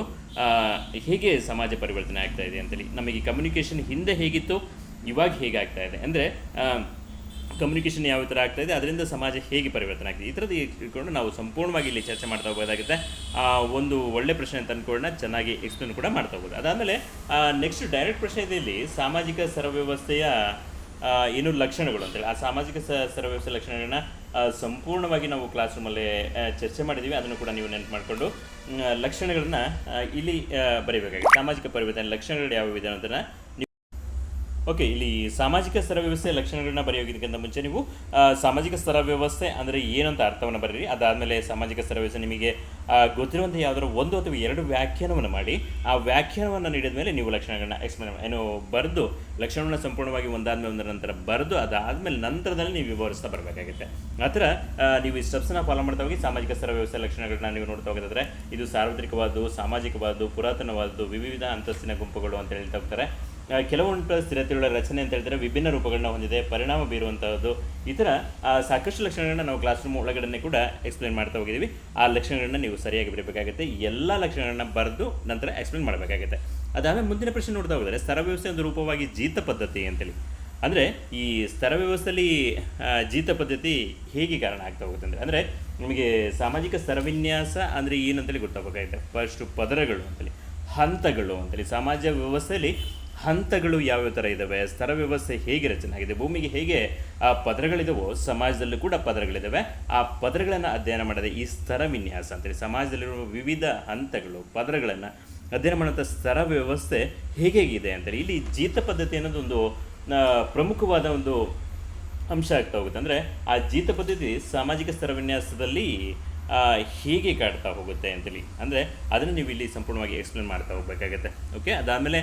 ಹೇಗೆ ಸಮಾಜ ಪರಿವರ್ತನೆ ಆಗ್ತಾ ಇದೆ ಅಂತೇಳಿ. ನಮಗೆ ಕಮ್ಯುನಿಕೇಷನ್ ಹಿಂದೆ ಹೇಗಿತ್ತು, ಇವಾಗ ಹೇಗೆ ಆಗ್ತಾ ಇದೆ, ಅಂದರೆ ಕಮ್ಯುನಿಕೇಷನ್ ಯಾವ ಥರ ಆಗ್ತಾಯಿದೆ, ಅದರಿಂದ ಸಮಾಜ ಹೇಗೆ ಪರಿವರ್ತನೆ ಆಗ್ತಿದೆ, ಈ ಥರದ್ದು ಇಟ್ಕೊಂಡು ನಾವು ಸಂಪೂರ್ಣವಾಗಿ ಇಲ್ಲಿ ಚರ್ಚೆ ಮಾಡ್ತಾ ಹೋಗೋದಾಗುತ್ತೆ. ಒಂದು ಒಳ್ಳೆ ಪ್ರಶ್ನೆ ಅಂತ ಅಂದ್ಕೊಳ್ಳೋಣ, ಚೆನ್ನಾಗಿ ಎಕ್ಸ್ಪ್ಲೇನ್ ಕೂಡ ಮಾಡ್ತಾ ಹೋಗೋದು. ಅದಾದಮೇಲೆ ನೆಕ್ಸ್ಟ್ ಡೈರೆಕ್ಟ್ ಪ್ರಶ್ನೆ ಇದೆ ಇಲ್ಲಿ, ಸಾಮಾಜಿಕ ಸರ್ವ್ಯವಸ್ಥೆಯ ಏನು ಲಕ್ಷಣಗಳು ಅಂತೇಳಿ. ಆ ಸಾಮಾಜಿಕ ಸರ್ವ್ಯವಸ್ಥೆ ಲಕ್ಷಣಗಳನ್ನ ಸಂಪೂರ್ಣವಾಗಿ ನಾವು ಕ್ಲಾಸ್ ರೂಮಲ್ಲಿ ಚರ್ಚೆ ಮಾಡಿದ್ದೀವಿ. ಅದನ್ನು ಕೂಡ ನೀವು ನೆನಪು ಮಾಡಿಕೊಂಡು ಲಕ್ಷಣಗಳನ್ನ ಇಲ್ಲಿ ಬರೀಬೇಕಾಗಿದೆ. ಸಾಮಾಜಿಕ ಪರಿವರ್ತನೆ ಲಕ್ಷಣಗಳು ಯಾವ್ಯಾವ ಇದೆ ಅನ್ನೋದನ್ನು ಓಕೆ, ಇಲ್ಲಿ ಸಾಮಾಜಿಕ ಸ್ತರ ವ್ಯವಸ್ಥೆಯ ಲಕ್ಷಣಗಳನ್ನ ಬರೆಯೋದಕ್ಕಿಂತ ಮುಂಚೆ ನೀವು ಸಾಮಾಜಿಕ ಸ್ತರ ವ್ಯವಸ್ಥೆ ಅಂದರೆ ಏನಂತ ಅರ್ಥವನ್ನು ಬರೀರಿ. ಅದಾದಮೇಲೆ ಸಾಮಾಜಿಕ ಸ್ತರ ವ್ಯವಸ್ಥೆ ನಿಮಗೆ ಗೊತ್ತಿರುವಂಥ ಯಾವುದಾದ್ರು ಒಂದು ಅಥವಾ ಎರಡು ವ್ಯಾಖ್ಯಾನವನ್ನು ಮಾಡಿ, ಆ ವ್ಯಾಖ್ಯಾನವನ್ನು ನೀಡಿದ ಮೇಲೆ ನೀವು ಲಕ್ಷಣಗಳನ್ನ ಎಕ್ಸ್ಪ್ಲೇನ್ ಬರೆದು ಲಕ್ಷಣಗಳನ್ನ ಸಂಪೂರ್ಣವಾಗಿ ಒಂದಾದ್ಮೇಲೆ ಒಂದರ ನಂತರ ಬರೆದು ಅದಾದಮೇಲೆ ನಂತರದಲ್ಲಿ ನೀವು ವಿವರಿಸ್ತಾ ಬರಬೇಕಾಗುತ್ತೆ. ಆ ಥರ ನೀವು ಈ ಸ್ಟೆಪ್ಸನ್ನ ಫಾಲೋ ಮಾಡ್ತಾ ಹೋಗಿ ಸಾಮಾಜಿಕ ಸ್ತರ ವ್ಯವಸ್ಥೆ ಲಕ್ಷಣಗಳನ್ನ ನೀವು ನೋಡ್ತಾ ಹೋಗೋದಾದ್ರೆ ಇದು ಸಾರ್ವತ್ರಿಕವಾದ್ದು, ಸಾಮಾಜಿಕವಾದ್ದು, ಪುರಾತನವಾದ್ದು, ವಿವಿಧ ಅಂತಸ್ತಿನ ಗುಂಪುಗಳು ಅಂತ ಹೇಳ್ತಾ ಹೋಗ್ತಾರೆ. ಕೆಲವೊಂದು ಸ್ಥಿರತೆಯುಳ್ಳ ರಚನೆ ಅಂತ ಹೇಳಿದ್ರೆ ವಿಭಿನ್ನ ರೂಪಗಳನ್ನ ಹೊಂದಿದೆ, ಪರಿಣಾಮ ಬೀರುವಂಥದ್ದು, ಈ ಥರ ಸಾಕಷ್ಟು ಲಕ್ಷಣಗಳನ್ನ ನಾವು ಕ್ಲಾಸ್ ರೂಮ್ ಒಳಗಡೆ ಕೂಡ ಎಕ್ಸ್ಪ್ಲೇನ್ ಮಾಡ್ತಾ ಹೋಗಿದ್ದೀವಿ. ಆ ಲಕ್ಷಣಗಳನ್ನ ನೀವು ಸರಿಯಾಗಿ ಬರೀಬೇಕಾಗುತ್ತೆ. ಎಲ್ಲ ಲಕ್ಷಣಗಳನ್ನ ಬರೆದು ನಂತರ ಎಕ್ಸ್ಪ್ಲೇನ್ ಮಾಡಬೇಕಾಗುತ್ತೆ. ಅದಾದಮೇಲೆ ಮುಂದಿನ ಪ್ರಶ್ನೆ ನೋಡ್ತಾ ಹೋದರೆ ಸ್ತರ ವ್ಯವಸ್ಥೆ ಒಂದು ರೂಪವಾಗಿ ಜೀತ ಪದ್ಧತಿ ಅಂತೇಳಿ. ಅಂದರೆ ಈ ಸ್ತರ ವ್ಯವಸ್ಥೆಯಲ್ಲಿ ಜೀತ ಪದ್ಧತಿ ಹೇಗೆ ಕಾರಣ ಆಗ್ತಾ ಹೋಗುತ್ತೆ ಅಂದರೆ ನಿಮಗೆ ಸಾಮಾಜಿಕ ಸ್ತರವಿನ್ಯಾಸ ಅಂದರೆ ಏನಂತೇಳಿ ಗೊತ್ತಾಗಬೇಕಾಗುತ್ತೆ. ಫಸ್ಟು ಪದರಗಳು ಅಂತೇಳಿ, ಹಂತಗಳು ಅಂತೇಳಿ, ಸಮಾಜ ವ್ಯವಸ್ಥೆಯಲ್ಲಿ ಹಂತಗಳು ಯಾವ್ಯಾವ ಥರ ಇದ್ದಾವೆ, ಸ್ತರ ವ್ಯವಸ್ಥೆ ಹೇಗೆ ರಚನೆ ಆಗಿದೆ, ಭೂಮಿಗೆ ಹೇಗೆ ಆ ಪದರಗಳಿದಾವೋ ಸಮಾಜದಲ್ಲೂ ಕೂಡ ಪದರಗಳಿದ್ದಾವೆ. ಆ ಪದರಗಳನ್ನು ಅಧ್ಯಯನ ಮಾಡಿದೆ ಈ ಸ್ತರ ವಿನ್ಯಾಸ ಅಂತೇಳಿ. ಸಮಾಜದಲ್ಲಿರುವ ವಿವಿಧ ಹಂತಗಳು, ಪದರಗಳನ್ನು ಅಧ್ಯಯನ ಮಾಡುವಂಥ ಸ್ತರ ವ್ಯವಸ್ಥೆ ಹೇಗಿದೆ ಅಂತೇಳಿ. ಇಲ್ಲಿ ಜೀತ ಪದ್ಧತಿ ಅನ್ನೋದು ಒಂದು ಪ್ರಮುಖವಾದ ಒಂದು ಅಂಶ ಆಗ್ತಾ ಹೋಗುತ್ತೆ. ಅಂದರೆ ಆ ಜೀತ ಪದ್ಧತಿ ಸಾಮಾಜಿಕ ಸ್ತರ ವಿನ್ಯಾಸದಲ್ಲಿ ಹೇಗೆ ಕಾಡ್ತಾ ಹೋಗುತ್ತೆ ಅಂತೇಳಿ, ಅಂದರೆ ಅದನ್ನು ನೀವು ಇಲ್ಲಿ ಸಂಪೂರ್ಣವಾಗಿ ಎಕ್ಸ್ಪ್ಲೇನ್ ಮಾಡ್ತಾ ಹೋಗಬೇಕಾಗತ್ತೆ. ಓಕೆ, ಅದಾದಮೇಲೆ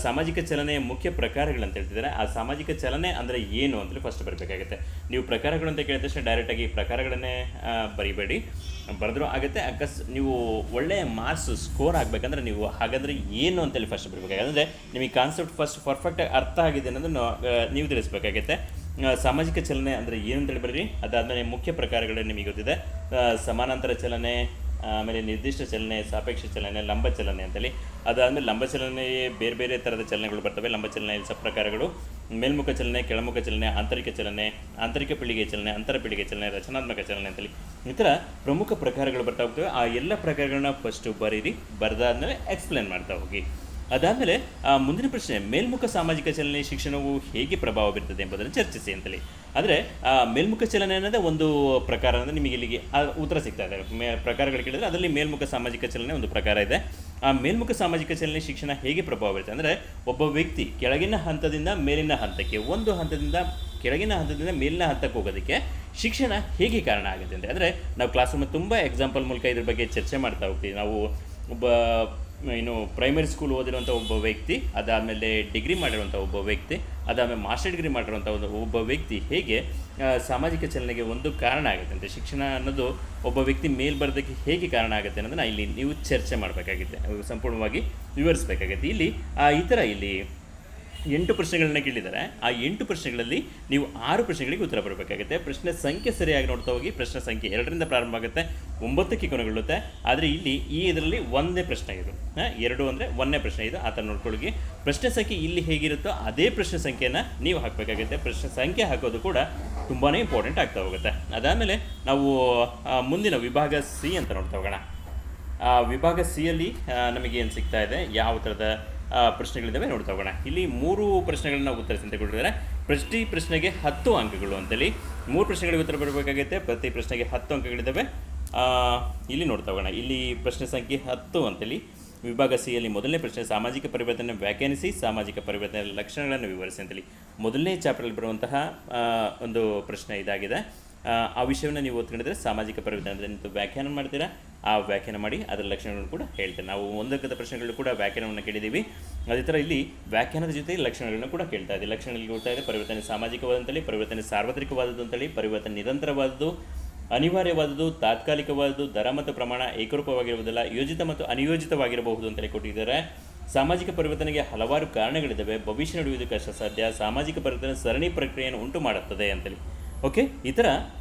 ಸಾಮಾಜಿಕ ಚಲನೆಯ ಮುಖ್ಯ ಪ್ರಕಾರಗಳಂತ ಹೇಳ್ತಿದ್ದಾರೆ. ಆ ಸಾಮಾಜಿಕ ಚಲನೆ ಅಂದರೆ ಏನು ಅಂತೇಳಿ ಫಸ್ಟ್ ಬರಬೇಕಾಗುತ್ತೆ. ನೀವು ಪ್ರಕಾರಗಳು ಅಂತ ಕೇಳಿದ ತಕ್ಷಣ ಡೈರೆಕ್ಟಾಗಿ ಪ್ರಕಾರಗಳನ್ನೇ ಬರಿಬೇಡಿ, ಬರೆದ್ರೂ ಆಗುತ್ತೆ. ನೀವು ಒಳ್ಳೆಯ ಮಾರ್ಕ್ಸ್ ಸ್ಕೋರ್ ಆಗಬೇಕಂದ್ರೆ ನೀವು ಹಾಗಾದರೆ ಏನು ಅಂತೇಳಿ ಫಸ್ಟ್ ಬರಬೇಕಾಗುತ್ತೆ. ಅಂದರೆ ನಿಮಗೆ ಕಾನ್ಸೆಪ್ಟ್ ಫಸ್ಟ್ ಪರ್ಫೆಕ್ಟಾಗಿ ಅರ್ಥ ಆಗಿದೆ ಅನ್ನೋದನ್ನು ನೀವು ತಿಳಿಸ್ಬೇಕಾಗತ್ತೆ. ಸಾಮಾಜಿಕ ಚಲನೆ ಅಂದರೆ ಏನು ಅಂತೇಳಿ ಬರೀರಿ. ಅದಾದಮೇಲೆ ಮುಖ್ಯ ಪ್ರಕಾರಗಳು ನಿಮಗೆ ಗೊತ್ತಿದೆ, ಸಮಾನಾಂತರ ಚಲನೆ, ಆಮೇಲೆ ನಿರ್ದಿಷ್ಟ ಚಲನೆ, ಸಾಪೇಕ್ಷ ಚಲನೆ, ಲಂಬ ಚಲನೆ ಅಂತೇಳಿ. ಅದಾದಮೇಲೆ ಲಂಬ ಚಲನೆಯೇ ಬೇರೆ ಬೇರೆ ಥರದ ಚಲನೆಗಳು ಬರ್ತವೆ. ಲಂಬ ಚಲನೆಯಲ್ಲಿ ಪ್ರಕಾರಗಳು ಮೇಲ್ಮುಖ ಚಲನೆ, ಕೆಳಮುಖ ಚಲನೆ, ಆಂತರಿಕ ಚಲನೆ, ಆಂತರಿಕ ಪೀಳಿಗೆ ಚಲನೆ, ಅಂತರ ಪೀಳಿಗೆ ಚಲನೆ, ರಚನಾತ್ಮಕ ಚಲನೆ ಅಂತೇಳಿ ಈ ಥರ ಪ್ರಮುಖ ಪ್ರಕಾರಗಳು ಬರ್ತಾ ಹೋಗ್ತವೆ. ಆ ಎಲ್ಲ ಪ್ರಕಾರಗಳನ್ನ ಫಸ್ಟು ಬರೀರಿ, ಬರೆದಾದ್ಮೇಲೆ ಎಕ್ಸ್ಪ್ಲೇನ್ ಮಾಡ್ತಾ ಹೋಗಿ. ಅದಾದಮೇಲೆ ಮುಂದಿನ ಪ್ರಶ್ನೆ, ಮೇಲ್ಮುಖ ಸಾಮಾಜಿಕ ಚಲನೆ ಶಿಕ್ಷಣವು ಹೇಗೆ ಪ್ರಭಾವ ಬೀರ್ತದೆ ಎಂಬುದನ್ನು ಚರ್ಚಿಸಿ ಅಂತೇಳಿ. ಅಂದರೆ ಮೇಲ್ಮುಖ ಚಲನೆ ಅನ್ನೋದೇ ಒಂದು ಪ್ರಕಾರ ಅಂದರೆ ನಿಮಗೆ ಇಲ್ಲಿಗೆ ಉತ್ತರ ಸಿಗ್ತಾ ಇದೆ. ಪ್ರಕಾರಗಳು ಕೇಳಿದರೆ ಅದರಲ್ಲಿ ಮೇಲ್ಮುಖ ಸಾಮಾಜಿಕ ಚಲನೆ ಒಂದು ಪ್ರಕಾರ ಇದೆ. ಆ ಮೇಲ್ಮುಖ ಸಾಮಾಜಿಕ ಚಲನೆ ಶಿಕ್ಷಣ ಹೇಗೆ ಪ್ರಭಾವ ಬೀರುತ್ತೆ ಅಂದರೆ ಒಬ್ಬ ವ್ಯಕ್ತಿ ಕೆಳಗಿನ ಹಂತದಿಂದ ಮೇಲಿನ ಹಂತಕ್ಕೆ, ಒಂದು ಹಂತದಿಂದ ಕೆಳಗಿನ ಹಂತದಿಂದ ಮೇಲಿನ ಹಂತಕ್ಕೆ ಹೋಗೋದಕ್ಕೆ ಶಿಕ್ಷಣ ಹೇಗೆ ಕಾರಣ ಆಗುತ್ತೆ ಅಂದರೆ ನಾವು ಕ್ಲಾಸ್ ರೂಮ್ ತುಂಬ ಎಕ್ಸಾಂಪಲ್ ಮೂಲಕ ಇದ್ರ ಬಗ್ಗೆ ಚರ್ಚೆ ಮಾಡ್ತಾ ಹೋಗ್ತೀವಿ. ನಾವು ಒಬ್ಬ ಪ್ರೈಮರಿ ಸ್ಕೂಲ್ ಓದಿರುವಂಥ ಒಬ್ಬ ವ್ಯಕ್ತಿ, ಅದಾದಮೇಲೆ ಡಿಗ್ರಿ ಮಾಡಿರುವಂಥ ಒಬ್ಬ ವ್ಯಕ್ತಿ, ಅದಾದಮೇಲೆ ಮಾಸ್ಟರ್ ಡಿಗ್ರಿ ಮಾಡಿರುವಂಥ ಒಬ್ಬ ವ್ಯಕ್ತಿ ಹೇಗೆ ಸಾಮಾಜಿಕ ಚಲನೆಗೆ ಒಂದು ಕಾರಣ ಆಗುತ್ತೆ ಅಂತ, ಶಿಕ್ಷಣ ಅನ್ನೋದು ಒಬ್ಬ ವ್ಯಕ್ತಿ ಮೇಲ್ ಬರೋದಕ್ಕೆ ಹೇಗೆ ಕಾರಣ ಆಗುತ್ತೆ ಅನ್ನೋದನ್ನ ಇಲ್ಲಿ ನೀವು ಚರ್ಚೆ ಮಾಡಬೇಕಾಗುತ್ತೆ, ಸಂಪೂರ್ಣವಾಗಿ ವಿವರಿಸಬೇಕಾಗುತ್ತೆ. ಇಲ್ಲಿ ಈ ಥರ ಇಲ್ಲಿ 8 ಪ್ರಶ್ನೆಗಳನ್ನ ಕೇಳಿದ್ದಾರೆ. ಆ 8 ಪ್ರಶ್ನೆಗಳಲ್ಲಿ ನೀವು 6 ಪ್ರಶ್ನೆಗಳಿಗೆ ಉತ್ತರ ಬರಬೇಕಾಗುತ್ತೆ. ಪ್ರಶ್ನೆ ಸಂಖ್ಯೆ ಸರಿಯಾಗಿ ನೋಡ್ತಾ ಹೋಗಿ. ಪ್ರಶ್ನೆ ಸಂಖ್ಯೆ 2ರಿಂದ ಪ್ರಾರಂಭ ಆಗುತ್ತೆ, 9ಕ್ಕೆ ಕೊನೆಗೊಳ್ಳುತ್ತೆ. ಆದರೆ ಇಲ್ಲಿ ಇದರಲ್ಲಿ ಒಂದೇ ಪ್ರಶ್ನೆ ಇದು, 2 ಅಂದರೆ 1ನೇ ಪ್ರಶ್ನೆ ಇದು, ಆ ಥರ ನೋಡ್ಕೊಳ್ಳಿ. ಪ್ರಶ್ನೆ ಸಂಖ್ಯೆ ಇಲ್ಲಿ ಹೇಗಿರುತ್ತೋ ಅದೇ ಪ್ರಶ್ನೆ ಸಂಖ್ಯೆಯನ್ನು ನೀವು ಹಾಕಬೇಕಾಗುತ್ತೆ. ಪ್ರಶ್ನೆ ಸಂಖ್ಯೆ ಹಾಕೋದು ಕೂಡ ತುಂಬಾ ಇಂಪಾರ್ಟೆಂಟ್ ಆಗ್ತಾ ಹೋಗುತ್ತೆ. ಅದಾದಮೇಲೆ ನಾವು ಮುಂದಿನ ವಿಭಾಗ ಸಿ ಅಂತ ನೋಡ್ತಾ ಹೋಗೋಣ. ವಿಭಾಗ ಸಿಯಲ್ಲಿ ನಮಗೆ ಏನು ಸಿಗ್ತಾ ಇದೆ, ಯಾವ ಥರದ ಪ್ರಶ್ನೆಗಳಿದ್ದಾವೆ ನೋಡ್ತಾ ಹೋಗೋಣ. ಇಲ್ಲಿ 3 ಪ್ರಶ್ನೆಗಳನ್ನ ಉತ್ತರಿಸಿ ಅಂತ ಕೊಟ್ಟಿದ್ದಾರೆ. ಪ್ರತಿ ಪ್ರಶ್ನೆಗೆ 10 ಅಂಕಗಳು ಅಂತೇಳಿ 3 ಪ್ರಶ್ನೆಗಳಿಗೆ ಉತ್ತರ ಬರಬೇಕಾಗುತ್ತೆ. ಪ್ರತಿ ಪ್ರಶ್ನೆಗೆ 10 ಅಂಕಗಳಿದ್ದಾವೆ. ಇಲ್ಲಿ ನೋಡ್ತಾ ಹೋಗೋಣ. ಇಲ್ಲಿ ಪ್ರಶ್ನೆ ಸಂಖ್ಯೆ 10 ಅಂತೇಳಿ ವಿಭಾಗ ಸಿಯಲ್ಲಿ ಮೊದಲನೇ ಪ್ರಶ್ನೆ, ಸಾಮಾಜಿಕ ಪರಿವರ್ತನೆ ವ್ಯಾಖ್ಯಾನಿಸಿ, ಸಾಮಾಜಿಕ ಪರಿವರ್ತನೆ ಲಕ್ಷಣಗಳನ್ನು ವಿವರಿಸಿ ಅಂತೇಳಿ ಮೊದಲನೇ ಚಾಪ್ಟರ್ಲ್ಲಿ ಬರುವಂತಹ ಒಂದು ಪ್ರಶ್ನೆ ಇದಾಗಿದೆ. ಆ ವಿಷಯವನ್ನು ನೀವು ಓದ್ಕೊಂಡಿದ್ರೆ ಸಾಮಾಜಿಕ ಪರಿವರ್ತನೆ ಅಂದರೆ ನೀವು ವ್ಯಾಖ್ಯಾನ ಮಾಡ್ತೀರಾ, ಆ ವ್ಯಾಖ್ಯಾನ ಮಾಡಿ ಅದರ ಲಕ್ಷಣಗಳನ್ನು ಕೂಡ ಹೇಳ್ತೇನೆ. ನಾವು ಒಂದಕ್ಕದ ಪ್ರಶ್ನೆಗಳು ಕೂಡ ವ್ಯಾಖ್ಯಾನವನ್ನು ಕೇಳಿದ್ದೀವಿ. ಅದೇ ಥರ ಇಲ್ಲಿ ವ್ಯಾಖ್ಯಾನದ ಜೊತೆ ಲಕ್ಷಣಗಳನ್ನು ಕೂಡ ಕೇಳ್ತಾ ಇದೆ. ಲಕ್ಷಣಗಳಿಗೆ ಕೊಡ್ತಾ ಇದೆ ಪರಿವರ್ತನೆ ಸಾಮಾಜಿಕವಾದಂತೇಳಿ, ಪರಿವರ್ತನೆ ಸಾರ್ವತ್ರಿಕವಾದದ್ದು ಅಂತೇಳಿ, ಪರಿವರ್ತನೆ ನಿರಂತರವಾದದ್ದು, ಅನಿವಾರ್ಯವಾದದ್ದು, ತಾತ್ಕಾಲಿಕವಾದದ್ದು, ದರ ಮತ್ತು ಪ್ರಮಾಣ ಏಕರೂಪವಾಗಿರುವುದಿಲ್ಲ, ಯೋಜಿತ ಮತ್ತು ಅನಿಯೋಜಿತವಾಗಿರಬಹುದು ಅಂತೇಳಿ ಕೊಟ್ಟಿದ್ದಾರೆ. ಸಾಮಾಜಿಕ ಪರಿವರ್ತನೆಗೆ ಹಲವಾರು ಕಾರಣಗಳಿದ್ದಾವೆ, ಭವಿಷ್ಯ ನುಡಿಯುವುದು ಕಷ್ಟ ಸಾಧ್ಯ, ಸಾಮಾಜಿಕ ಪರಿವರ್ತನೆ ಸರಣಿ ಪ್ರಕ್ರಿಯೆಯನ್ನು ಉಂಟು ಮಾಡುತ್ತದೆ ಅಂತೇಳಿ. ಓಕೆ, ಈ ಥರ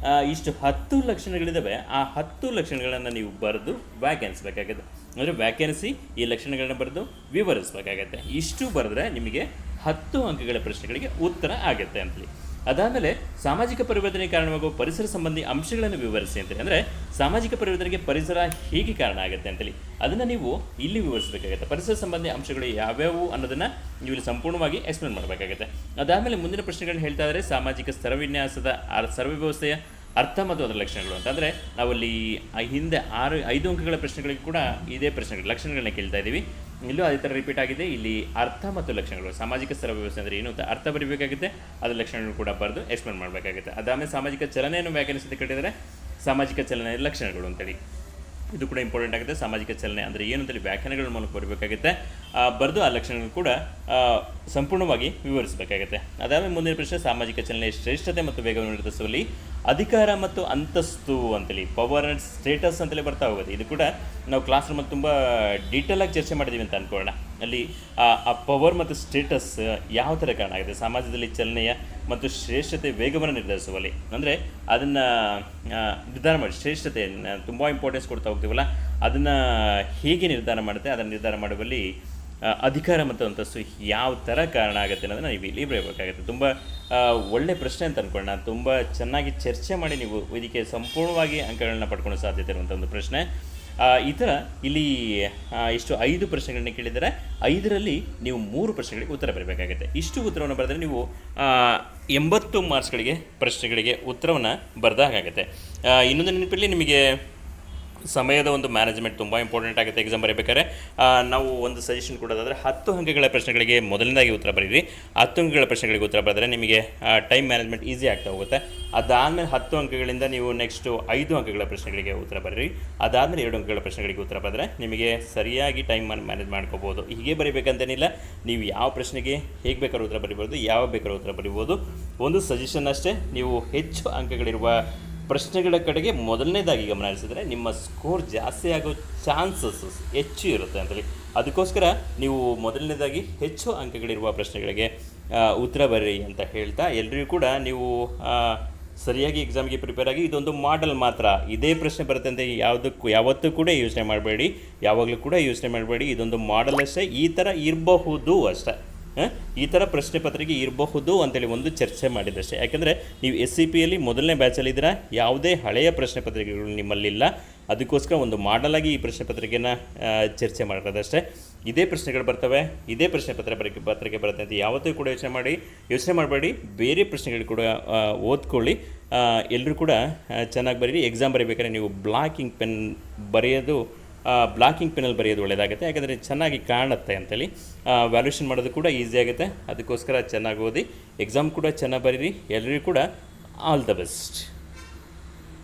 ಇಷ್ಟು 10 ಲಕ್ಷಣಗಳಿದ್ದಾವೆ. ಆ 10 ಲಕ್ಷಣಗಳನ್ನು ನೀವು ಬರೆದು ವ್ಯಾಖ್ಯಾನಿಸಬೇಕಾಗುತ್ತೆ. ಅಂದರೆ ವ್ಯಾಖ್ಯಾನಿಸಿ ಈ ಲಕ್ಷಣಗಳನ್ನ ಬರೆದು ವಿವರಿಸಬೇಕಾಗತ್ತೆ. ಇಷ್ಟು ಬರೆದ್ರೆ ನಿಮಗೆ 10 ಅಂಕಗಳ ಪ್ರಶ್ನೆಗಳಿಗೆ ಉತ್ತರ ಆಗುತ್ತೆ ಅಂತೇಳಿ. ಅದಾದಮೇಲೆ ಸಾಮಾಜಿಕ ಪರಿವರ್ತನೆಗೆ ಕಾರಣವಾಗುವ ಪರಿಸರ ಸಂಬಂಧಿ ಅಂಶಗಳನ್ನು ವಿವರಿಸಿ ಅಂತೇಳಿ. ಅಂದರೆ ಸಾಮಾಜಿಕ ಪರಿವರ್ತನೆಗೆ ಪರಿಸರ ಹೇಗೆ ಕಾರಣ ಆಗುತ್ತೆ ಅಂತೇಳಿ ಅದನ್ನು ನೀವು ಇಲ್ಲಿ ವಿವರಿಸಬೇಕಾಗುತ್ತೆ. ಪರಿಸರ ಸಂಬಂಧಿ ಅಂಶಗಳು ಯಾವ್ಯಾವು ಅನ್ನೋದನ್ನು ನೀವು ಇಲ್ಲಿ ಸಂಪೂರ್ಣವಾಗಿ ಎಕ್ಸ್ಪ್ಲೇನ್ ಮಾಡಬೇಕಾಗುತ್ತೆ. ಅದಾದಮೇಲೆ ಮುಂದಿನ ಪ್ರಶ್ನೆಗಳನ್ನ ಹೇಳ್ತಾ ಇದ್ದಾರೆ, ಸಾಮಾಜಿಕ ಸ್ತರವಿನ್ಯಾಸದ ಸರ್ವವ್ಯವಸ್ಥೆಯ ಅರ್ಥ ಮತ್ತು ಅದರ ಲಕ್ಷಣಗಳು ಅಂತ. ಅಂದರೆ ನಾವಲ್ಲಿ ಹಿಂದೆ 5 ಅಂಕಗಳ ಪ್ರಶ್ನೆಗಳಿಗೆ ಕೂಡ ಇದೇ ಪ್ರಶ್ನೆಗಳು ಲಕ್ಷಣಗಳನ್ನ ಕೇಳ್ತಾ ಇದ್ದೀವಿ. ಇಲ್ಲೂ ಅದೇ ಥರ ರಿಪೀಟ್ ಆಗಿದೆ. ಇಲ್ಲಿ ಅರ್ಥ ಮತ್ತು ಲಕ್ಷಣಗಳು, ಸಾಮಾಜಿಕ ಸ್ಥಳ ವ್ಯವಸ್ಥೆ ಅಂದರೆ ಏನು ಅಂತ ಅರ್ಥ ಬರೀಬೇಕಾಗುತ್ತೆ, ಅದರ ಲಕ್ಷಣಗಳು ಕೂಡ ಬರೆದು ಎಕ್ಸ್ಪ್ಲೇನ್ ಮಾಡಬೇಕಾಗುತ್ತೆ. ಅದಾದಮೇಲೆ ಸಾಮಾಜಿಕ ಚಲನೆಯನ್ನು ವ್ಯಾಖ್ಯಾನಿಸಿದ ಕಟ್ಟಿದರೆ ಸಾಮಾಜಿಕ ಚಲನೆಯ ಲಕ್ಷಣಗಳು ಅಂತೇಳಿ ಇದು ಕೂಡ ಇಂಪಾರ್ಟೆಂಟ್ ಆಗುತ್ತೆ. ಸಾಮಾಜಿಕ ಚಲನೆ ಅಂದರೆ ಏನು ಅಂತೇಳಿ ವ್ಯಾಖ್ಯಾನಗಳ ಮೂಲಕ ಬರಬೇಕಾಗುತ್ತೆ, ಬರೆದು ಆ ಲಕ್ಷಣಗಳು ಕೂಡ ಸಂಪೂರ್ಣವಾಗಿ ವಿವರಿಸಬೇಕಾಗುತ್ತೆ. ಅದಾದಮೇಲೆ ಮುಂದಿನ ಪ್ರಶ್ನೆ, ಸಾಮಾಜಿಕ ಚಲನೆಯ ಶ್ರೇಷ್ಠತೆ ಮತ್ತು ವೇಗವನ್ನು ನಿರ್ಧರಿಸುವಲ್ಲಿ ಅಧಿಕಾರ ಮತ್ತು ಅಂತಸ್ತು ಅಂತೇಳಿ ಪವರ್ ಆ್ಯಂಡ್ ಸ್ಟೇಟಸ್ ಅಂತೇಳಿ ಬರ್ತಾ ಹೋಗುತ್ತೆ. ಇದು ಕೂಡ ನಾವು ಕ್ಲಾಸ್ ರೂಮಲ್ಲಿ ತುಂಬ ಡೀಟೇಲಾಗಿ ಚರ್ಚೆ ಮಾಡಿದ್ದೀವಿ ಅಂತ ಅಂದ್ಕೊಳ್ಳೋಣ. ಅಲ್ಲಿ ಆ ಪವರ್ ಮತ್ತು ಸ್ಟೇಟಸ್ ಯಾವ ಥರ ಕಾರಣ ಆಗುತ್ತೆ ಸಮಾಜದಲ್ಲಿ ಚಲನೆಯ ಮತ್ತು ಶ್ರೇಷ್ಠತೆ ವೇಗವನ್ನು ನಿರ್ಧರಿಸುವಲ್ಲಿ, ಅಂದರೆ ಅದನ್ನು ನಿರ್ಧಾರ ಮಾಡಿ ಶ್ರೇಷ್ಠತೆಯನ್ನು ತುಂಬ ಇಂಪಾರ್ಟೆನ್ಸ್ ಕೊಡ್ತಾ ಹೋಗ್ತೀವಲ್ಲ, ಅದನ್ನು ಹೇಗೆ ನಿರ್ಧಾರ ಮಾಡುತ್ತೆ, ಅದನ್ನು ನಿರ್ಧಾರ ಮಾಡುವಲ್ಲಿ ಅಧಿಕಾರ ಮತ್ತು ಅಂತಸ್ತು ಯಾವ ಥರ ಕಾರಣ ಆಗುತ್ತೆ ಅನ್ನೋದನ್ನು ನೀವು ಇಲ್ಲಿ ಬರಬೇಕಾಗುತ್ತೆ. ತುಂಬ ಒಳ್ಳೆಯ ಪ್ರಶ್ನೆ ಅಂತ ಅಂದ್ಕೊಳ್ಳೋಣ. ತುಂಬ ಚೆನ್ನಾಗಿ ಚರ್ಚೆ ಮಾಡಿ ನೀವು ಇದಕ್ಕೆ ಸಂಪೂರ್ಣವಾಗಿ ಅಂಕಗಳನ್ನ ಪಡ್ಕೊಳ್ಳೋ ಸಾಧ್ಯತೆ ಇರುವಂಥ ಒಂದು ಪ್ರಶ್ನೆ. ಈ ಥರ ಇಲ್ಲಿ ಇಷ್ಟು 5 ಪ್ರಶ್ನೆಗಳನ್ನ ಕೇಳಿದರೆ 5ರಲ್ಲಿ ನೀವು 3 ಪ್ರಶ್ನೆಗಳಿಗೆ ಉತ್ತರ ಬರಬೇಕಾಗುತ್ತೆ. ಇಷ್ಟು ಉತ್ತರವನ್ನು ಬರೆದರೆ ನೀವು 80 ಮಾರ್ಕ್ಸ್ಗಳಿಗೆ ಪ್ರಶ್ನೆಗಳಿಗೆ ಉತ್ತರವನ್ನು ಬರೆದಾಗುತ್ತೆ. ಇನ್ನೊಂದು ನೆನಪಿರಲಿ, ನಿಮಗೆ ಸಮಯದ ಒಂದು ಮ್ಯಾನೇಜ್ಮೆಂಟ್ ತುಂಬ ಇಂಪಾರ್ಟೆಂಟ್ ಆಗುತ್ತೆ ಎಕ್ಸಾಮ್ ಬರೀಬೇಕಾದ್ರೆ. ನಾವು ಒಂದು ಸಜೆಷನ್ ಕೊಡೋದಾದರೆ 10 ಅಂಕಗಳ ಪ್ರಶ್ನೆಗಳಿಗೆ ಮೊದಲನೇದಾಗಿ ಉತ್ತರ ಬರೀರಿ. 10 ಅಂಕಗಳ ಪ್ರಶ್ನೆಗಳಿಗೆ ಉತ್ತರ ಬರೆದರೆ ನಿಮಗೆ ಟೈಮ್ ಮ್ಯಾನೇಜ್ಮೆಂಟ್ ಈಸಿ ಆಗ್ತಾ ಹೋಗುತ್ತೆ. ಅದಾದಮೇಲೆ 10 ಅಂಕಗಳಿಂದ ನೀವು ನೆಕ್ಸ್ಟು 5 ಅಂಕಗಳ ಪ್ರಶ್ನೆಗಳಿಗೆ ಉತ್ತರ ಬರೀರಿ. ಅದಾದಮೇಲೆ 2 ಅಂಕಗಳ ಪ್ರಶ್ನೆಗಳಿಗೆ ಉತ್ತರ ಬರೆದರೆ ನಿಮಗೆ ಸರಿಯಾಗಿ ಟೈಮ್ ಮ್ಯಾನೇಜ್ ಮಾಡ್ಕೋಬೋದು. ಹೀಗೆ ಬರೀಬೇಕಂತೇನಿಲ್ಲ, ನೀವು ಯಾವ ಪ್ರಶ್ನೆಗೆ ಹೇಗೆ ಬೇಕಾದ್ರೂ ಉತ್ತರ ಬರಿಬೋದು, ಯಾವ ಬೇಕಾದ್ರೂ ಉತ್ತರ ಬರಿಬೋದು. ಒಂದು ಸಜೆಷನ್ ಅಷ್ಟೇ, ನೀವು ಹೆಚ್ಚು ಅಂಕಗಳಿರುವ ಪ್ರಶ್ನೆಗಳ ಕಡೆಗೆ ಮೊದಲನೇದಾಗಿ ಗಮನ ಹರಿಸಿದರೆ ನಿಮ್ಮ ಸ್ಕೋರ್ ಜಾಸ್ತಿ ಆಗೋ ಚಾನ್ಸಸ್ ಹೆಚ್ಚು ಇರುತ್ತೆ ಅಂತೇಳಿ. ಅದಕ್ಕೋಸ್ಕರ ನೀವು ಮೊದಲನೇದಾಗಿ ಹೆಚ್ಚು ಅಂಕಗಳಿರುವ ಪ್ರಶ್ನೆಗಳಿಗೆ ಉತ್ತರ ಬರೀರಿ ಅಂತ ಹೇಳ್ತಾ, ಎಲ್ಲರಿಗೂ ಕೂಡ ನೀವು ಸರಿಯಾಗಿ ಎಕ್ಸಾಮ್ಗೆ ಪ್ರಿಪೇರ್ ಆಗಿ. ಇದೊಂದು ಮಾಡೆಲ್ ಮಾತ್ರ, ಇದೇ ಪ್ರಶ್ನೆ ಬರುತ್ತೆ ಅಂತ ಯಾವತ್ತೂ ಕೂಡ ಯೋಚನೆ ಮಾಡಬೇಡಿ, ಯಾವಾಗಲೂ ಕೂಡ ಯೋಚನೆ ಮಾಡಬೇಡಿ. ಇದೊಂದು ಮಾಡೆಲ್ ಅಷ್ಟೇ, ಈ ಥರ ಇರಬಹುದು ಅಷ್ಟೇ, ಈ ಥರ ಪ್ರಶ್ನೆ ಪತ್ರಿಕೆ ಇರಬಹುದು ಅಂತೇಳಿ ಒಂದು ಚರ್ಚೆ ಮಾಡಿದಷ್ಟೇ. ಯಾಕೆಂದರೆ ನೀವು SCPಯಲ್ಲಿ ಮೊದಲನೇ ಬ್ಯಾಚಲ್ಲಿದ್ದೀರಾ, ಯಾವುದೇ ಹಳೆಯ ಪ್ರಶ್ನೆ ಪತ್ರಿಕೆಗಳು ನಿಮ್ಮಲ್ಲಿಲ್ಲ. ಅದಕ್ಕೋಸ್ಕರ ಒಂದು ಮಾಡಲಾಗಿ ಈ ಪ್ರಶ್ನೆ ಪತ್ರಿಕೆನ ಚರ್ಚೆ ಮಾಡೋದಷ್ಟೇ. ಇದೇ ಪ್ರಶ್ನೆಗಳು ಬರ್ತವೆ, ಇದೇ ಪ್ರಶ್ನೆ ಪತ್ರಿಕೆ ಬರುತ್ತೆ ಅಂತ ಯಾವತ್ತೂ ಕೂಡ ಯೋಚನೆ ಮಾಡಬೇಡಿ. ಬೇರೆ ಪ್ರಶ್ನೆಗಳು ಕೂಡ ಓದ್ಕೊಳ್ಳಿ. ಎಲ್ಲರೂ ಕೂಡ ಚೆನ್ನಾಗಿ ಬರೀರಿ. ಎಕ್ಸಾಮ್ ಬರೀಬೇಕಾದ್ರೆ ನೀವು ಬ್ಲಾಕಿಂಗ್ ಪೆನ್ನಲ್ಲಿ ಬರೆಯೋದು ಒಳ್ಳೆಯದಾಗುತ್ತೆ, ಯಾಕಂದರೆ ಚೆನ್ನಾಗಿ ಕಾಣುತ್ತೆ ಅಂತೇಳಿ. ವ್ಯಾಲ್ಯೂಷನ್ ಮಾಡೋದು ಕೂಡ ಈಸಿ ಆಗುತ್ತೆ. ಅದಕ್ಕೋಸ್ಕರ ಚೆನ್ನಾಗಿ ಓದಿ, ಎಕ್ಸಾಮ್ ಕೂಡ ಚೆನ್ನಾಗಿ ಬರೀರಿ. ಎಲ್ಲರಿಗೂ ಕೂಡ ಆಲ್ ದ ಬೆಸ್ಟ್.